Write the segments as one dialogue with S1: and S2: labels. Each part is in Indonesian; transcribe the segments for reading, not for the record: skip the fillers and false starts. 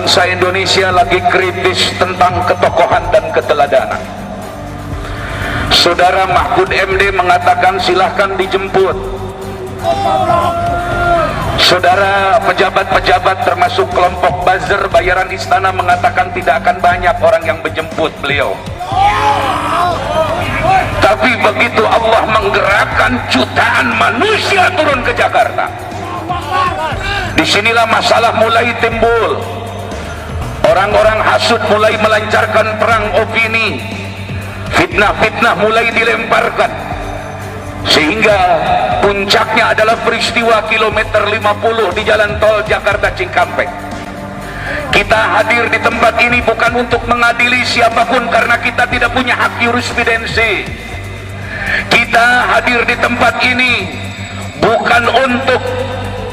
S1: bangsa Indonesia lagi kritis tentang ketokohan dan keteladanan. Saudara Mahfud MD mengatakan silahkan dijemput. Saudara pejabat-pejabat termasuk kelompok buzzer bayaran istana mengatakan tidak akan banyak orang yang menjemput beliau. Tapi begitu Allah menggerakkan jutaan manusia turun ke Jakarta, disinilah masalah mulai timbul. Orang-orang hasud mulai melancarkan perang opini, fitnah-fitnah mulai dilemparkan, sehingga puncaknya adalah peristiwa kilometer 50 di jalan tol Jakarta Cikampek. Kita hadir di tempat ini bukan untuk mengadili siapapun karena kita tidak punya hak jurisprudensi. Kita hadir di tempat ini bukan untuk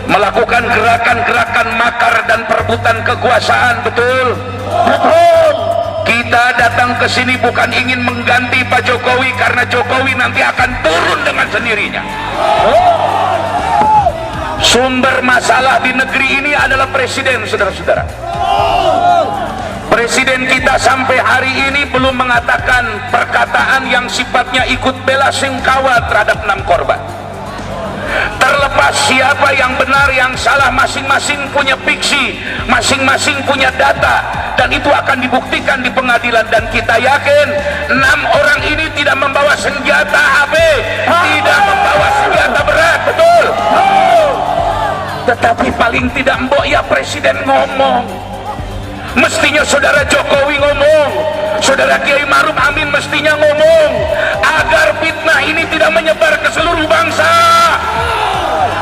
S1: melakukan gerakan-gerakan makar dan perebutan kekuasaan, betul? Betul. Kita datang ke sini bukan ingin mengganti Pak Jokowi karena Jokowi nanti akan turun dengan sendirinya. Sumber masalah di negeri ini adalah presiden, saudara-saudara. Presiden kita sampai hari ini belum mengatakan perkataan yang sifatnya ikut bela sungkawa terhadap 6 korban. Terlepas siapa yang benar yang salah, masing-masing punya fiksi, masing-masing punya data, dan itu akan dibuktikan di pengadilan. Dan kita yakin 6 orang ini tidak membawa senjata HP, tidak membawa senjata berat, betul? Tetapi paling tidak mbok ya presiden ngomong. Mestinya saudara Jokowi ngomong, saudara Kiai Maruf Amin mestinya ngomong, agar fitnah ini tidak menyebar ke seluruh bangsa,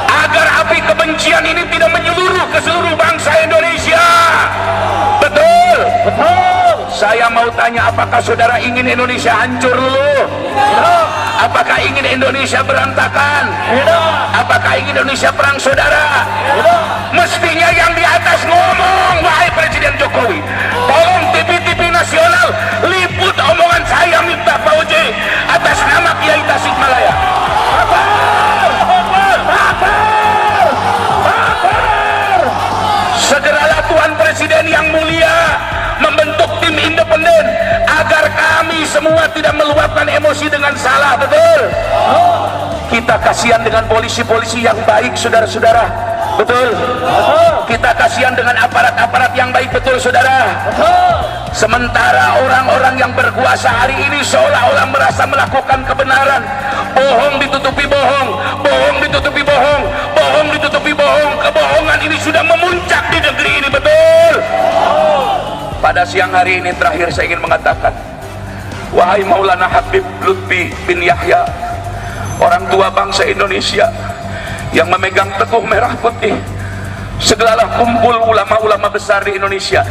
S1: agar api kebencian ini tidak menyeluruh ke seluruh bangsa Indonesia. Betul? Betul. Saya mau tanya, apakah saudara ingin Indonesia hancur dulu? Tidak. Apakah ingin Indonesia berantakan? Tidak. Apakah ingin Indonesia perang saudara? Tidak. Mestinya yang di atas ngomong, wahai Presiden Jokowi. Tolong TV-TV nasional liput omongan saya Miftah Fauzi atas nama Kiai Tasikmalaya. Segeralah Tuan Presiden yang mulia membentuk tim independen agar kami semua tidak meluapkan emosi dengan salah, betul? Kita kasihan dengan polisi-polisi yang baik, saudara-saudara, betul? Kita kasihan dengan aparat-aparat yang baik, betul saudara? Sementara orang-orang yang berkuasa hari ini seolah-olah merasa melakukan kebenaran, bohong ditutupi bohong, bohong ditutupi bohong, bohong ditutupi bohong. Kebohongan ini sudah memuncak di negeri ini, betul? Pada siang hari ini terakhir saya ingin mengatakan, wahai Maulana Habib Lutfi bin Yahya, orang tua bangsa Indonesia yang memegang teguh merah putih, segeralah kumpul ulama-ulama besar di Indonesia.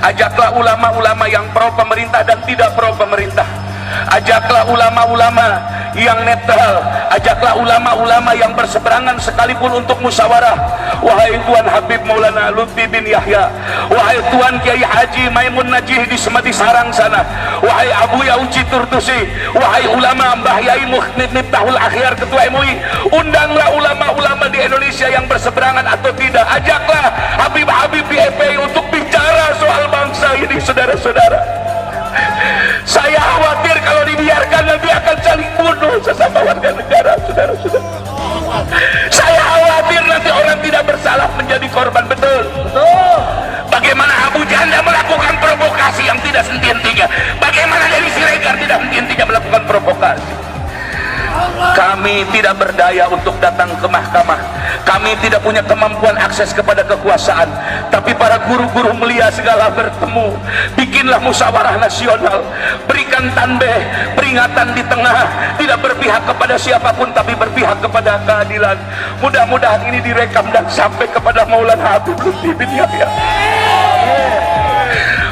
S1: Ajaklah ulama-ulama yang pro pemerintah dan tidak pro pemerintah. Ajaklah ulama-ulama yang netral, ajaklah ulama-ulama yang berseberangan sekalipun untuk musyawarah. Wahai Tuan Habib Maulana Lutfi bin Yahya, wahai Tuan Kiai Haji Maimun Najih di Semedi Sarang sana, wahai Abu Yauci Turtusi, wahai ulama Mbah Yai Miftahul Akhyar Ketua MUI, undanglah ulama-ulama di Indonesia yang berseberangan atau tidak. Ajaklah Habib-Habib di FPI untuk bicara soal bangsa ini, saudara-saudara. Saya khawatir kalau dibiarkan nanti akan saling bunuh sesama warga negara, saudara-saudara. Saya khawatir nanti orang tidak bersalah menjadi korban, betul? Betul. Bagaimana Abu Janda melakukan provokasi yang tidak henti-hentinya? Bagaimana Denny Siregar tidak henti-hentinya melakukan provokasi? Kami tidak berdaya untuk datang ke mahkamah. Kami tidak punya kemampuan akses kepada kekuasaan. Tapi para guru-guru mulia segala bertemu. Bikinlah musyawarah nasional. Berikan tanbih, peringatan di tengah. Tidak berpihak kepada siapapun, tapi berpihak kepada keadilan. Mudah-mudahan ini direkam dan sampai kepada Maulana Habib Lutfi bin Yahya.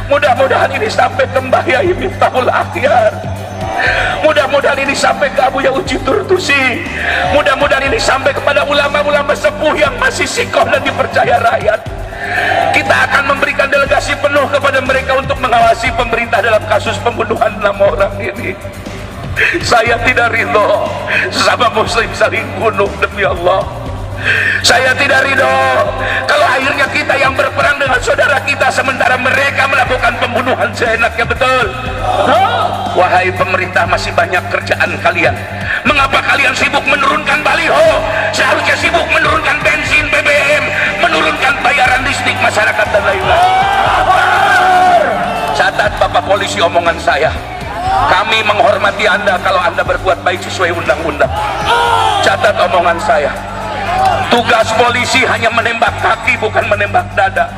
S1: Mudah-mudahan ini sampai ke Mbah Yai Miftahul Akhyar. Mudah-mudahan ini sampai ke Abu Yauci Turtusi. Mudah-mudahan ini sampai kepada ulama-ulama sepuh yang masih sikoh dan dipercaya rakyat. Kita akan memberikan delegasi penuh kepada mereka untuk mengawasi pemerintah dalam kasus pembunuhan 6 orang ini. Saya tidak ridho sesama muslim saling bunuh, demi Allah. Saya tidak ridho kalau akhirnya kita yang berperang dengan saudara negara kita sementara mereka melakukan pembunuhan seenaknya, betul? Wahai pemerintah, masih banyak kerjaan kalian. Mengapa kalian sibuk menurunkan baliho? Seharusnya sibuk menurunkan bensin, BBM, menurunkan bayaran listrik masyarakat dan lain-lain. Catat Bapak Polisi omongan saya. Kami menghormati Anda kalau Anda berbuat baik sesuai undang-undang. Catat omongan saya. Tugas polisi hanya menembak kaki, bukan menembak dada.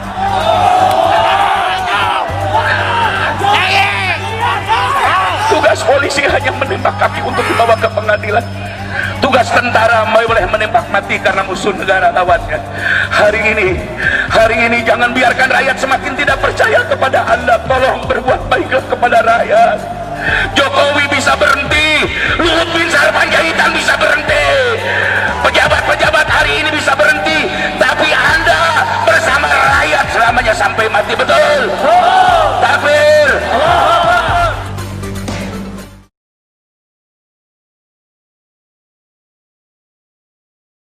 S1: Tugas polisi hanya menembak kaki untuk dibawa ke pengadilan. Tugas tentara boleh menembak mati karena musuh negara lawannya. Hari ini jangan biarkan rakyat semakin tidak percaya kepada Anda. Tolong berbuat baiklah kepada rakyat. Jokowi bisa berhenti, Luhut bin Sarpanjaitan bisa berhenti, pejabat-pejabat hari ini bisa berhenti, tapi Anda bersama rakyat selamanya sampai mati, betul? Takbir.